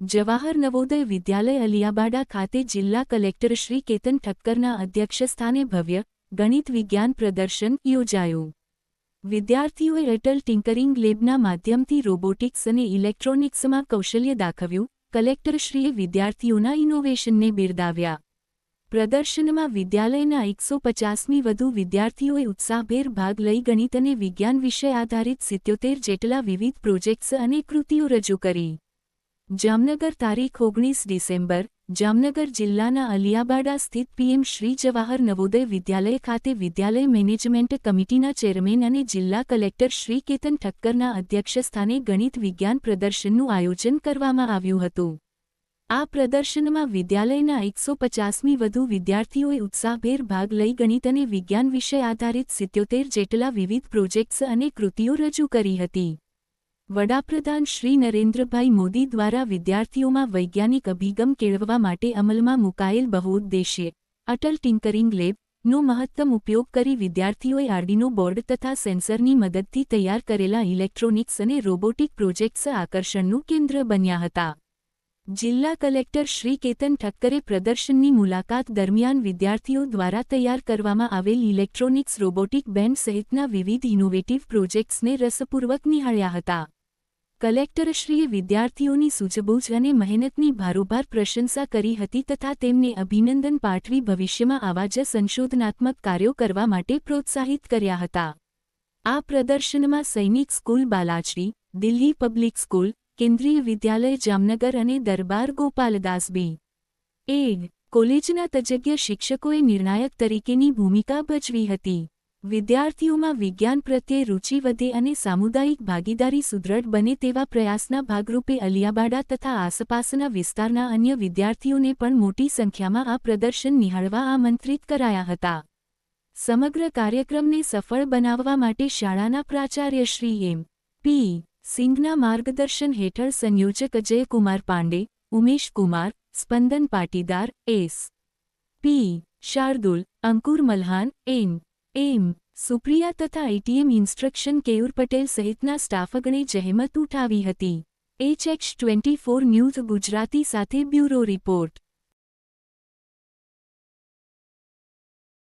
જવાહર નવોદય વિદ્યાલય અલિયાબાડા ખાતે જિલ્લા કલેક્ટર શ્રી કેતન ઠક્કરના અધ્યક્ષસ્થાને ભવ્ય ગણિત વિજ્ઞાન પ્રદર્શન યોજાયું. વિદ્યાર્થીઓએ અટલ ટિંકરિંગ લેબના માધ્યમથી રોબોટિક્સ અને ઇલેક્ટ્રોનિક્સમાં કૌશલ્ય દાખવ્યું. કલેક્ટરશ્રીએ વિદ્યાર્થીઓના ઇનોવેશનને બિરદાવ્યા. પ્રદર્શનમાં વિદ્યાલયના 150મી વધુ વિદ્યાર્થીઓએ ઉત્સાહભેર ભાગ લઈ ગણિત અને વિજ્ઞાન વિષય આધારિત 77 જેટલા વિવિધ પ્રોજેક્ટ્સ અને કૃતિઓ રજૂ કરી. જામનગર તારીખ 19 ડિસેમ્બર. જામનગર જિલ્લાના અલિયાબાડા સ્થિત પીએમ શ્રી જવાહર નવોદય વિદ્યાલય ખાતે વિદ્યાલય મેનેજમેન્ટ કમિટીના ચેરમેન અને જિલ્લા કલેક્ટર શ્રી કેતન ઠક્કરના અધ્યક્ષસ્થાને ગણિત વિજ્ઞાન પ્રદર્શનનું આયોજન કરવામાં આવ્યું હતું. આ પ્રદર્શનમાં વિદ્યાલયના 150મી વધુ વિદ્યાર્થીઓએ ઉત્સાહભેર ભાગ લઈ ગણિત અને વિજ્ઞાન વિષય આધારિત 77 જેટલા વિવિધ પ્રોજેક્ટ્સ અને કૃતિઓ રજૂ કરી હતી. વડાપ્રધાન શ્રી નરેન્દ્રભાઈ મોદી દ્વારા વિદ્યાર્થીઓમાં વૈજ્ઞાનિક અભિગમ કેળવવા માટે અમલમાં મુકાયેલ બહુઉદ્દેશીય અટલ ટિંકરિંગ લેબનો મહત્તમ ઉપયોગ કરી વિદ્યાર્થીઓએ આર્ડિનો બોર્ડ તથા સેન્સરની મદદથી તૈયાર કરેલા ઇલેક્ટ્રોનિક્સ અને રોબોટિક પ્રોજેક્ટ્સ આકર્ષણનું કેન્દ્ર બન્યા હતા. જિલ્લા કલેક્ટર શ્રી કેતન ઠક્કરે પ્રદર્શનની મુલાકાત દરમિયાન વિદ્યાર્થીઓ દ્વારા તૈયાર કરવામાં આવેલ ઇલેક્ટ્રોનિક્સ રોબોટિક બેન્ડ સહિતના વિવિધ ઇનોવેટિવ પ્રોજેક્ટ્સને રસપૂર્વક નિહાળ્યા હતા. કલેક્ટરશ્રીએ વિદ્યાર્થીઓની સૂઝબૂઝ અને મહેનતની ભારોભાર પ્રશંસા કરી હતી તથા તેમને અભિનંદન પાઠવી ભવિષ્યમાં આવા જ સંશોધનાત્મક કાર્યો કરવા માટે પ્રોત્સાહિત કર્યા હતા. આ પ્રદર્શનમાં સૈનિક school Balachadi, Delhi public school, કેન્દ્રીય વિદ્યાલય જામનગર અને દરબાર ગોપાલદાસ બી. એડ. કોલેજના તજજ્ઞ શિક્ષકોએ નિર્ણાયક તરીકેની ભૂમિકા ભજવી હતી. વિદ્યાર્થીઓમાં વિજ્ઞાન પ્રત્યે રુચિ વધે અને સામુદાયિક ભાગીદારી સુદૃઢ બને તેવા પ્રયાસના ભાગરૂપે અલિયાબાડા તથા આસપાસના વિસ્તારના અન્ય વિદ્યાર્થીઓને પણ મોટી સંખ્યામાં આ પ્રદર્શન નિહાળવા આમંત્રિત કરાયા હતા. સમગ્ર કાર્યક્રમને સફળ બનાવવા માટે શાળાના પ્રાચાર્ય શ્રી એમ. પી. સિંઘના માર્ગદર્શન હેઠળ સંયોજક અજયકુમાર પાંડે, ઉમેશ કુમાર, સ્પંદન પાટીદાર, એસ. પી. શાર્દુલ, અંકુર મલ્હાન, એન. એમ. સુપ્રિયા તથા એટીએમ ઇન્સ્ટ્રક્શન કેયુર પટેલ સહિતના સ્ટાફગણે જહેમત ઉઠાવી હતી. HX24 ન્યૂઝ ગુજરાતી સાથે બ્યુરો રિપોર્ટ.